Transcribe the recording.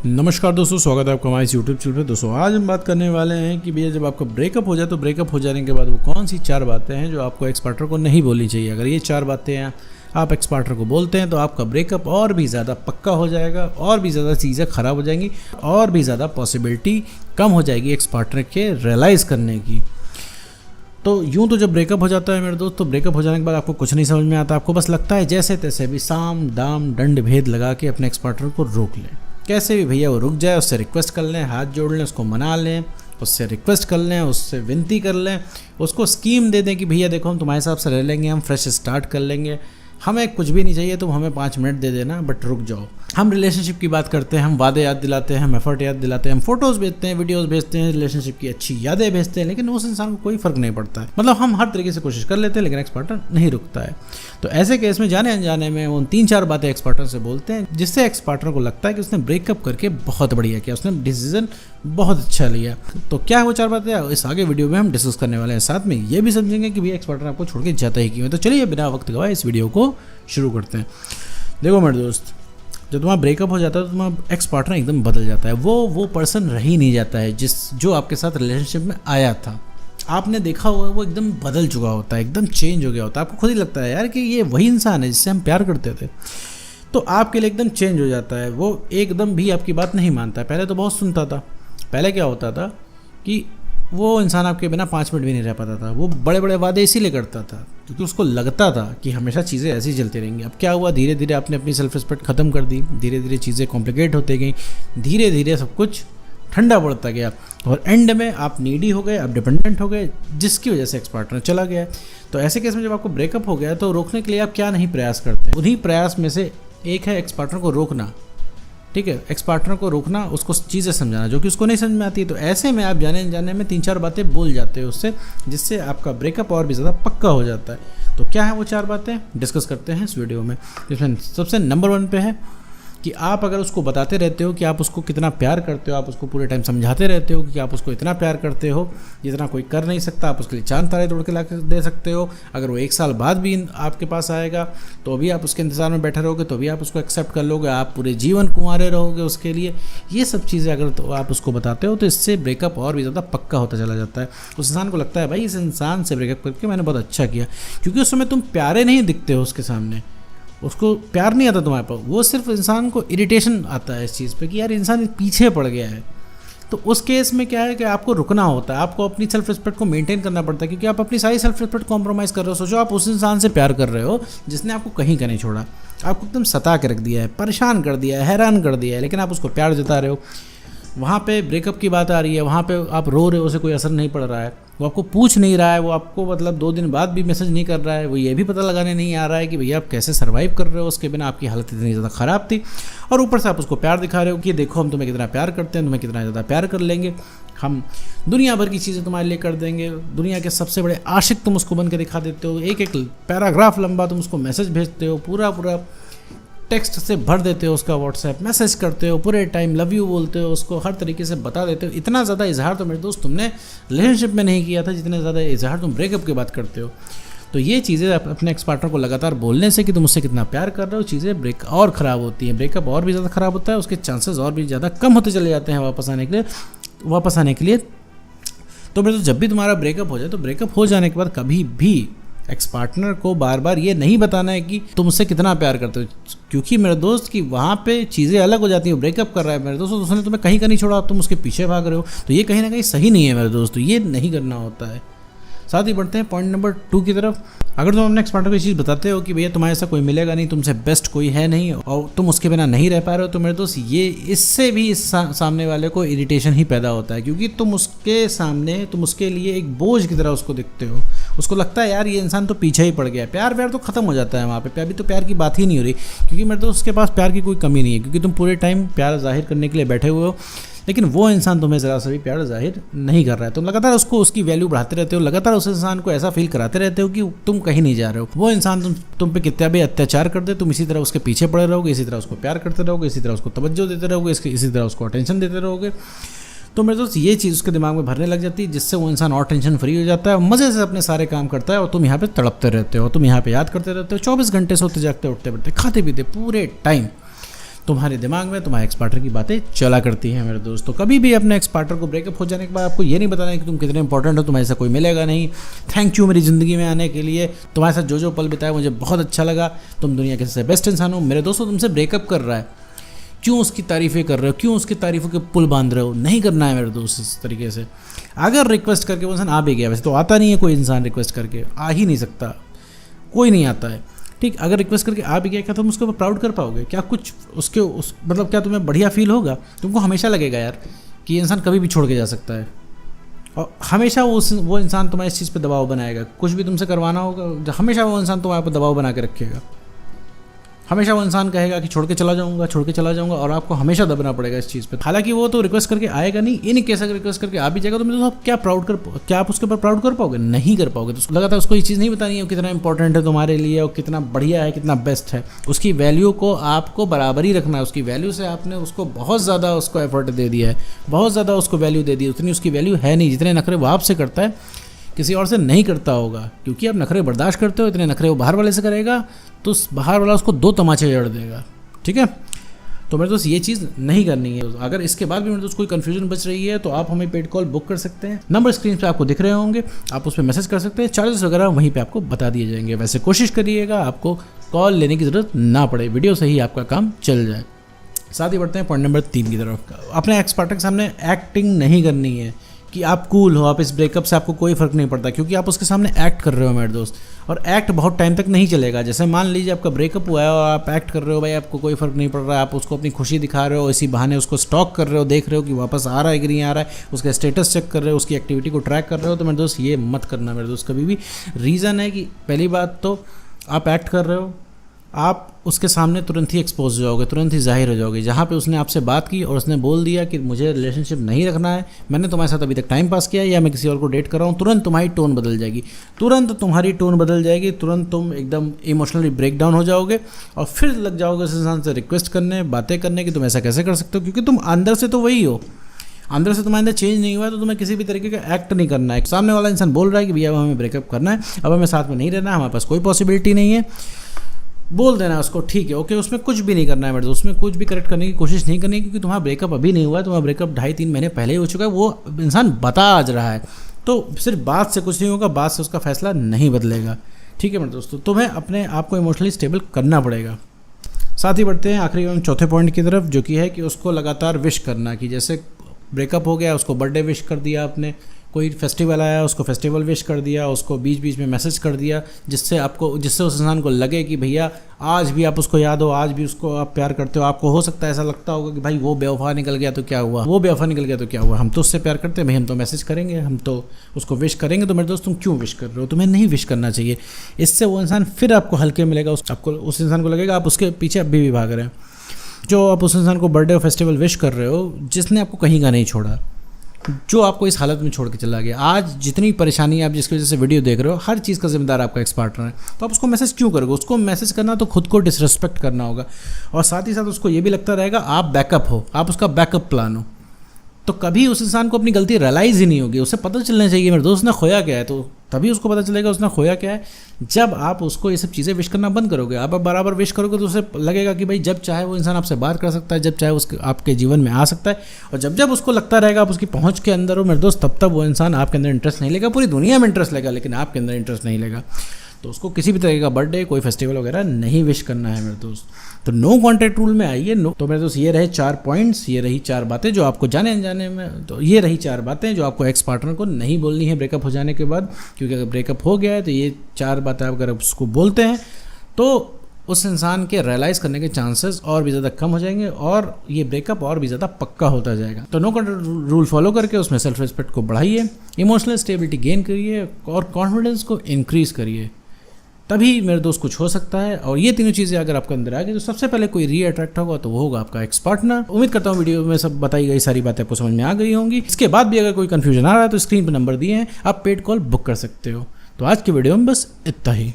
नमस्कार दोस्तों, स्वागत है आपका हमारे इस यूट्यूब चैनल पे। दोस्तों आज हम बात करने वाले हैं कि भैया जब आपका ब्रेकअप हो जाए तो ब्रेकअप हो जाने के बाद वो कौन सी 4 बातें हैं जो आपको एक्स पार्टनर को नहीं बोलनी चाहिए। अगर ये 4 बातें हैं आप एक्स पार्टनर को बोलते हैं तो आपका ब्रेकअप और भी ज़्यादा पक्का हो जाएगा, और भी ज़्यादा चीज़ें ख़राब हो जाएंगी, और भी ज़्यादा पॉसिबिलिटी कम हो जाएगी एक्स पार्टनर के रियलाइज़ करने की। तो यूँ तो जब ब्रेकअप हो जाता है मेरे दोस्त, तो ब्रेकअप हो जाने के बाद आपको कुछ नहीं समझ में आता। आपको बस लगता है जैसे तैसे भी साम दाम दंड भेद लगा के अपने एक्स पार्टनर को रोक लें। कैसे भी भैया वो रुक जाए, उससे रिक्वेस्ट कर लें, हाथ जोड़ लें, उसको मना लें, उससे रिक्वेस्ट कर लें, उससे विनती कर लें, उसको स्कीम दे दें कि भैया देखो हम तुम्हारे हिसाब से रह लेंगे, हम फ्रेश स्टार्ट कर लेंगे, हमें कुछ भी नहीं चाहिए, तुम हमें 5 मिनट दे देना बट रुक जाओ। हम रिलेशनशिप की बात करते हैं, हम वादे याद दिलाते हैं, हम एफर्ट याद दिलाते हैं, हम फोटोज़ भेजते हैं, वीडियोस भेजते हैं, रिलेशनशिप की अच्छी यादें भेजते हैं, लेकिन उस इंसान को कोई फ़र्क नहीं पड़ता है। मतलब हम हर तरीके से कोशिश कर लेते हैं लेकिन एक्स पार्टनर नहीं रुकता है। तो ऐसे केस में जाने अनजाने में उन 3-4 बातें एक्स पार्टनर से बोलते हैं जिससे एक्स पार्टनर को लगता है कि उसने ब्रेकअप करके बहुत बढ़िया किया, उसने डिसीजन बहुत अच्छा लिया। तो क्या है वो 4 बातें, इस आगे वीडियो में हम डिस्कस करने वाले हैं। साथ में ये भी समझेंगे कि भैया एक्स पार्टनर आपको छोड़ के जाता ही क्यों है। तो चलिए बिना वक्त गवाए इस वीडियो को शुरू करते हैं। देखो मेरे दोस्त, जब तुम्हारा ब्रेकअप हो जाता है तो तुम्हारा एक्स पार्टनर एकदम बदल जाता है। वो पर्सन रह ही नहीं जाता है जो आपके साथ रिलेशनशिप में आया था। आपने देखा होगा वो एकदम बदल चुका होता है, एकदम चेंज हो गया होता है। आपको खुद ही लगता है यार कि ये वही इंसान है जिससे हम प्यार करते थे। तो आपके लिए एकदम चेंज हो जाता है। वो एकदम भी आपकी बात नहीं मानता है। पहले तो बहुत सुनता था। पहले क्या होता था कि वो इंसान आपके बिना 5 मिनट भी नहीं रह पाता था। वो बड़े बड़े वादे इसीलिए करता था क्योंकि उसको लगता था कि हमेशा चीज़ें ऐसी ही चलती रहेंगी। अब क्या हुआ, धीरे धीरे आपने अपनी सेल्फ रिस्पेक्ट ख़त्म कर दी, धीरे धीरे चीज़ें कॉम्प्लिकेट होते गई, धीरे धीरे सब कुछ ठंडा पड़ता गया और एंड में आप नीडी हो गए, आप डिपेंडेंट हो गए, जिसकी वजह से एक्स पार्टनर चला गया। तो ऐसे केस में जब आपको ब्रेकअप हो गया तो रोकने के लिए आप क्या नहीं प्रयास करते हैं। उन्हीं प्रयास में से एक है एक्स पार्टनर को रोकना। ठीक है, एक्स पार्टनर को रोकना, उसको चीज़ें समझाना जो कि उसको नहीं समझ में आती है। तो ऐसे में आप जाने अनजाने में 3-4 बातें बोल जाते हो उससे, जिससे आपका ब्रेकअप और भी ज़्यादा पक्का हो जाता है। तो क्या है वो 4 बातें, डिस्कस करते हैं इस वीडियो में। इसमें सबसे नंबर 1 पे है कि आप अगर उसको बताते रहते हो कि आप उसको कितना प्यार करते हो, आप उसको पूरे टाइम समझाते रहते हो कि आप उसको इतना प्यार करते हो जितना कोई कर नहीं सकता, आप उसके लिए चांद तारे तोड़ के ला कर दे सकते हो। अगर वो 1 साल बाद भी आपके पास आएगा तो भी आप उसके इंतज़ार में बैठे रहोगे, तो भी आप उसको एक्सेप्ट कर लोगे, आप पूरे जीवन कुंवारे रहोगे उसके लिए। ये सब चीज़ें अगर तो आप उसको बताते हो तो इससे ब्रेकअप और भी ज़्यादा पक्का होता चला जाता है। उस इंसान को लगता है भाई इस इंसान से ब्रेकअप करके मैंने बहुत अच्छा किया, क्योंकि उस समय तुम प्यारे नहीं दिखते हो उसके सामने, उसको प्यार नहीं आता तुम्हारे पास, वो सिर्फ इंसान को इरिटेशन आता है इस चीज़ पे कि यार इंसान पीछे पड़ गया है। तो उस केस में क्या है कि आपको रुकना होता है, आपको अपनी सेल्फ रिस्पेक्ट को मेंटेन करना पड़ता है, क्योंकि आप अपनी सारी सेल्फ रिस्पेक्ट कॉम्प्रोमाइज़ कर रहे हो। सोचो आप उस इंसान से प्यार कर रहे हो जिसने आपको कहीं का नहीं छोड़ा, आपको एकदम सता के रख दिया है, परेशान कर दिया है, हैरान कर दिया है, लेकिन आप उसको प्यार जता रहे हो। वहाँ पे ब्रेकअप की बात आ रही है, वहाँ पे आप रो रहे हो, उसे कोई असर नहीं पड़ रहा है, वो आपको पूछ नहीं रहा है, वो आपको मतलब 2 दिन बाद भी मैसेज नहीं कर रहा है, वो ये भी पता लगाने नहीं आ रहा है कि भैया आप कैसे सर्वाइव कर रहे हो उसके बिना, आपकी हालत इतनी ज़्यादा ख़राब थी। और ऊपर से आप उसको प्यार दिखा रहे हो कि देखो हम तुम्हें कितना प्यार करते हैं, तुम्हें कितना ज़्यादा प्यार कर लेंगे, हम दुनिया भर की चीज़ें तुम्हारे लिए कर देंगे, दुनिया के सबसे बड़े आशिक तुम उसको बन के दिखा देते हो, एक पैराग्राफ लंबा तुम उसको मैसेज भेजते हो, पूरा टेक्स्ट से भर देते हो उसका व्हाट्सएप, मैसेज करते हो, पूरे टाइम लव यू बोलते हो, उसको हर तरीके से बता देते हो। इतना ज़्यादा इजहार तो मेरे दोस्त तुमने रिलेशनशिप में नहीं किया था जितने ज़्यादा इजहार तुम ब्रेकअप के बाद करते हो। तो ये चीज़ें अपने एक्स पार्टनर को लगातार बोलने से कि तुम उससे कितना प्यार कर रहे हो, चीज़ें ब्रेक और ख़राब होती हैं, ब्रेकअप और भी ज़्यादा ख़राब होता है, उसके चांसेस और भी ज़्यादा कम होते चले जाते हैं वापस आने के लिए। तो मेरे तो जब भी तुम्हारा ब्रेकअप हो जाए तो ब्रेकअप हो जाने के बाद कभी भी एक्स पार्टनर को बार बार ये नहीं बताना है कि तुम उससे कितना प्यार करते हो, क्योंकि मेरे दोस्त कि वहाँ पे चीज़ें अलग हो जाती हैं। ब्रेकअप कर रहा है मेरे दोस्त, उसने तुम्हें कहीं का नहीं छोड़ा, तुम उसके पीछे भाग रहे हो, तो ये कहीं ना कहीं सही नहीं है मेरे दोस्त, ये नहीं करना होता है। साथ ही बढ़ते हैं पॉइंट नंबर 2 की तरफ। अगर तुम अपने एक्स पार्टनर को ये चीज़ बताते हो कि भैया तुम्हारे ऐसा कोई मिलेगा नहीं, तुमसे बेस्ट कोई है नहीं और तुम उसके बिना नहीं रह पा रहे हो, तो मेरे दोस्त ये इससे भी इस सामने वाले को इरिटेशन ही पैदा होता है, क्योंकि तुम उसके सामने तुम उसके लिए एक बोझ की तरह उसको दिखते हो। उसको लगता है यार ये इंसान तो पीछे ही पड़ गया है, प्यार तो ख़त्म हो जाता है वहाँ पे, अभी तो प्यार की बात ही नहीं हो रही, क्योंकि मेरे दोस्त उसके पास प्यार की कोई कमी नहीं है, क्योंकि तुम पूरे टाइम प्यार जाहिर करने के लिए बैठे हुए हो, लेकिन वो इंसान तुम्हें ज़रा सा भी प्यार जाहिर नहीं कर रहा है। तुम लगातार उसको उसकी वैल्यू बढ़ाते रहते हो, लगातार उस इंसान को ऐसा फील कराते रहते हो कि तुम कहीं नहीं जा रहे हो। वो इंसान तुम पे कितना भी अत्याचार कर दे, तुम इसी तरह उसके पीछे पड़े रहोगे, इसी तरह उसको प्यार करते रहोगे, इसी तरह उसको तवज्जो देते रहोगे, इसी तरह उसको अटेंशन देते रहोगे। तो मेरे दोस्त ये चीज़ उसके दिमाग में भरने लग जाती है, जिससे वो इंसान और टेंशन फ्री हो जाता है, मज़े से अपने सारे काम करता है, और तुम यहाँ पे तड़पते रहते हो, तुम यहाँ पे याद करते रहते हो, 24 घंटे सोते जागते उठते बैठते खाते पीते पूरे टाइम। तुम्हारे दिमाग में तुम्हारे एक्स पार्टनर की बातें चला करती हैं मेरे दोस्त। तो कभी भी अपने एक्स पार्टनर को ब्रेकअप हो जाने के बाद आपको ये नहीं बताना है कि तुम कितने इंपॉर्टेंट हो, तुम्हारे साथ कोई मिलेगा नहीं, थैंक यू मेरी ज़िंदगी में आने के लिए, तुम्हारे साथ जो पल बिताया मुझे बहुत अच्छा लगा, तुम दुनिया के सबसे बेस्ट इंसान हो। मेरे दोस्तों तुमसे ब्रेकअप कर रहा है, क्यों उसकी तारीफ़ें कर रहे हो, क्यों उसकी तारीफ़ों के पुल बांध रहे हो? नहीं करना है मेरे दोस्त इस तरीके से। अगर रिक्वेस्ट करके वो इंसान आ भी गया, वैसे तो आता नहीं है कोई इंसान रिक्वेस्ट करके, आ ही नहीं सकता, कोई नहीं आता है, ठीक। अगर रिक्वेस्ट करके आ भी गया, क्या तुम उसके ऊपर प्राउड कर पाओगे? क्या कुछ उसके मतलब क्या तुम्हें बढ़िया फील होगा? तुमको हमेशा लगेगा यार कि इंसान कभी भी छोड़ के जा सकता है, और हमेशा वो इंसान तुम्हारे इस चीज़ पे दबाव बनाएगा। कुछ भी तुमसे करवाना होगा, हमेशा वो इंसान तुम्हारे पर दबाव बना के रखेगा। हमेशा वो इंसान कहेगा कि छोड़ के चला जाऊंगा, और आपको हमेशा दबना पड़ेगा इस चीज़ पे। हालांकि वो तो रिक्वेस्ट करके आएगा नहीं, इन केस अगर रिक्वेस्ट करके आ भी जाएगा तो आप क्या आप उसके ऊपर प्राउड कर पाओगे? नहीं कर पाओगे। तो लगातार उसको ये चीज़ नहीं बतानी है कितना इंपॉर्टेंट है तुम्हारे लिए और कितना बढ़िया है, कितना बेस्ट है। उसकी वैल्यू को आपको बराबर ही रखना है। उसकी वैल्यू से आपने उसको बहुत ज़्यादा उसको एफर्ट दे दिया है, बहुत ज़्यादा उसको वैल्यू दे दी, उतनी उसकी वैल्यू है नहीं। जितने नखरे वो आपसे करता है किसी और से नहीं करता होगा, क्योंकि आप नखरे बर्दाश्त करते हो। इतने नखरे वो बाहर वाले से करेगा तो बाहर वाला उसको 2 तमाचे जड़ देगा, ठीक है। तो मेरे दोस्त ये चीज़ नहीं करनी है। अगर इसके बाद भी मेरे दोस्त कोई कन्फ्यूजन बच रही है तो आप हमें पेड कॉल बुक कर सकते हैं। नंबर स्क्रीन पे आपको दिख रहे होंगे, आप उस पर मैसेज कर सकते हैं। चार्जेस वगैरह वहीं पे आपको बता दिए जाएंगे। वैसे कोशिश करिएगा आपको कॉल लेने की ज़रूरत ना पड़े, वीडियो से ही आपका काम चल जाए। साथ ही बढ़ते हैं पॉइंट नंबर 3 की तरफ। अपने एक्स पार्टनर के सामने एक्टिंग नहीं करनी है कि आप कूल हो, आप इस ब्रेकअप से आपको कोई फ़र्क नहीं पड़ता, क्योंकि आप उसके सामने एक्ट कर रहे हो मेरे दोस्त। और एक्ट बहुत टाइम तक नहीं चलेगा। जैसे मान लीजिए आपका ब्रेकअप हुआ है और आप एक्ट कर रहे हो, भाई आपको कोई फ़र्क नहीं पड़ रहा है, आप उसको अपनी खुशी दिखा रहे हो, इसी बहाने उसको स्टॉक कर रहे हो, देख रहे हो कि वापस आ रहा है कि नहीं आ रहा है, उसका स्टेटस चेक कर रहे हो, उसकी एक्टिविटी को ट्रैक कर रहे हो, तो मेरे दोस्त ये मत करना मेरे दोस्त कभी भी। रीज़न है कि पहली बात तो आप एक्ट कर रहे हो, आप उसके सामने तुरंत ही एक्सपोज हो जाओगे, तुरंत ही जाहिर हो जाओगे। जहाँ पे उसने आपसे बात की और उसने बोल दिया कि मुझे रिलेशनशिप नहीं रखना है, मैंने तुम्हारे साथ अभी तक टाइम पास किया है या मैं किसी और को डेट कर रहा हूँ, तुरंत तुम्हारी टोन बदल जाएगी, तुरंत तुम्हारी टोन बदल जाएगी, तुरंत तुम एकदम इमोशनली ब्रेक डाउन हो जाओगे और फिर लग जाओगे उस इंसान से रिक्वेस्ट करने, बातें करने कि तुम ऐसा कैसे कर सकते हो, क्योंकि तुम अंदर से तो वही हो, अंदर से तुम्हारे अंदर चेंज नहीं हुआ है। तो तुम्हें किसी भी तरीके का एक्ट नहीं करना है। सामने वाला इंसान बोल रहा है कि भैया अब हमें ब्रेकअप करना है, अब हमें साथ में नहीं रहना है, हमारे पास कोई पॉसिबिलिटी नहीं है, बोल देना उसको ठीक है, ओके। उसमें कुछ भी नहीं करना है मेरे दोस्त, उसमें कुछ भी करेक्ट करने की कोशिश नहीं करनी है, क्योंकि तुम्हारा ब्रेकअप अभी नहीं हुआ है, तुम्हारा ब्रेकअप 2.5-3 महीने पहले ही हो चुका है। वो इंसान बता आज रहा है, तो सिर्फ बात से कुछ नहीं होगा, बात से उसका फैसला नहीं बदलेगा, ठीक है मेरे दोस्तों। तुम्हें अपने आप को इमोशनली स्टेबल करना पड़ेगा। साथ ही बढ़ते हैं आखिरी एवं चौथे पॉइंट की तरफ, जो कि है कि उसको लगातार विश करना। कि जैसे ब्रेकअप हो गया, उसको बर्थडे विश कर दिया आपने, कोई फेस्टिवल आया उसको फेस्टिवल विश कर दिया, उसको बीच बीच में मैसेज कर दिया, जिससे उस इंसान को लगे कि भैया आज भी आप उसको याद हो, आज भी उसको आप प्यार करते हो। आपको हो सकता है ऐसा लगता होगा कि भाई वो बेवफा निकल गया तो क्या हुआ, वो बेवफा निकल गया तो क्या हुआ, हम तो उससे प्यार करते हैं भाई, हम तो मैसेज करेंगे, हम तो उसको विश करेंगे। तो मेरे दोस्त तुम क्यों विश कर रहे हो? तुम्हें नहीं विश करना चाहिए। इससे वो इंसान फिर आपको हल्के मिलेगा, आपको उस इंसान को लगेगा आप उसके पीछे अभी भी भाग रहे हैं। जो आप उस इंसान को बर्थडे और फेस्टिवल विश कर रहे हो जिसने आपको कहीं का नहीं छोड़ा, जो आपको इस हालत में छोड़ के चला गया, आज जितनी परेशानी है आप जिसकी वजह से वीडियो देख रहे हो, हर चीज़ का जिम्मेदार आपका एक्स पार्टनर है। तो आप उसको मैसेज क्यों करोगे? उसको मैसेज करना तो खुद को डिसरिस्पेक्ट करना होगा, और साथ ही साथ उसको ये भी लगता रहेगा आप बैकअप हो, आप उसका बैकअप प्लान हो। तो कभी उस इंसान को अपनी गलती रियलाइज़ ही नहीं होगी। उसे पता चलना चाहिए मेरे दोस्त ने खोया क्या है, तो तभी उसको पता चलेगा उसने खोया क्या है जब आप उसको ये सब चीज़ें विश करना बंद करोगे। आप बराबर विश करोगे तो उसे लगेगा कि भाई जब चाहे वो इंसान आपसे बात कर सकता है, जब चाहे उसके आपके जीवन में आ सकता है, और जब जब उसको लगता रहेगा आप उसकी पहुंच के अंदर हो मेरे दोस्त, तब तब वो इंसान आपके अंदर इंटरेस्ट नहीं लेगा। पूरी दुनिया में इंटरेस्ट लेगा लेकिन आपके अंदर इंटरेस्ट नहीं लेगा। तो उसको किसी भी तरह का बर्थडे, कोई फेस्टिवल वगैरह नहीं विश करना है मेरे दोस्त। तो नो कॉन्टैक्ट रूल में आइए। तो मेरे दोस्त ये रहे 4 पॉइंट्स, ये रही 4 बातें जो आपको जाने अनजाने में, तो ये रही 4 बातें जो आपको एक्स पार्टनर को नहीं बोलनी है ब्रेकअप हो जाने के बाद। क्योंकि अगर ब्रेकअप हो गया है तो ये 4 बातें अगर उसको बोलते हैं तो उस इंसान के रियलाइज़ करने के चांसेस और भी ज़्यादा कम हो जाएंगे और ये ब्रेकअप और भी ज़्यादा पक्का होता जाएगा। तो नो कॉन्टैक्ट रूल फॉलो करके उसमें सेल्फ रिस्पेक्ट को बढ़ाइए, इमोशनल स्टेबिलिटी गेन करिए और कॉन्फिडेंस को इंक्रीज़ करिए, तभी मेरे दोस्त कुछ हो सकता है। और ये तीनों चीज़ें अगर आपके अंदर आ गई तो सबसे पहले कोई री-अट्रैक्ट होगा तो वो होगा आपका एक्स पार्टनर। उम्मीद करता हूँ वीडियो में सब बताई गई सारी बातें आपको समझ में आ गई होंगी। इसके बाद भी अगर कोई कन्फ्यूजन आ रहा है तो स्क्रीन पर नंबर दिए हैं, आप पेड कॉल बुक कर सकते हो। तो आज की वीडियो में बस इतना ही।